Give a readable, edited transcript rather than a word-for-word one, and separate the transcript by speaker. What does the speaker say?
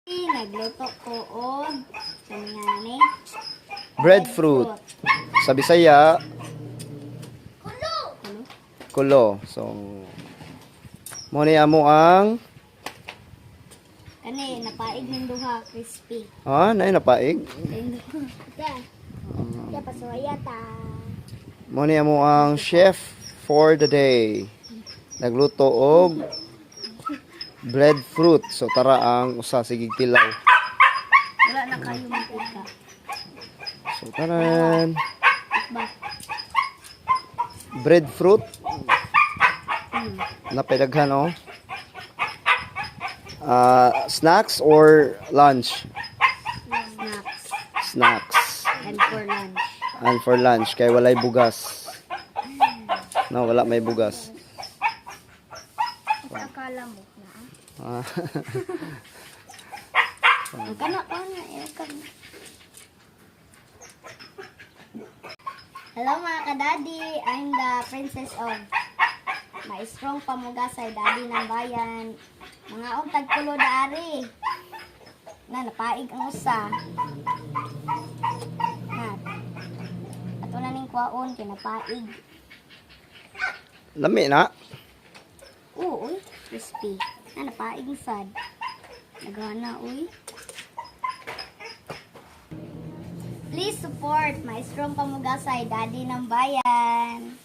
Speaker 1: Nagluto ko og kanyani
Speaker 2: Breadfruit. Sa Bisaya, kulo. So, mo ni amo ang
Speaker 1: kani napaig ng duha crispy.
Speaker 2: nay napaig.
Speaker 1: Ya pasuya ta.
Speaker 2: Mo ni amo ang chef for the day. Nagluto og breadfruit. So tara ang usa sigig tilaw.
Speaker 1: Wala na kayo mantika.
Speaker 2: So tanan.
Speaker 1: Ba.
Speaker 2: Breadfruit. Napedaghan oh. Snacks or lunch?
Speaker 1: Snacks
Speaker 2: Snacks.
Speaker 1: and for lunch.
Speaker 2: And for lunch kay walay bugas. No, wala may bugas.
Speaker 1: Akala mo na.
Speaker 2: Ah.
Speaker 1: Ang kana ikan. Hello mga kadadi, I'm the princess of Maestrong Pamugasay, daddy ng bayan. Mga tagpulo daari. Na napaig ang usa. Na. Ato na ning kwaon kinapaig.
Speaker 2: Lami na.
Speaker 1: Oo, uy, crispy. Na napaig sad. Nagana uy. Please support Maestrong Pamugasay, daddy ng bayan.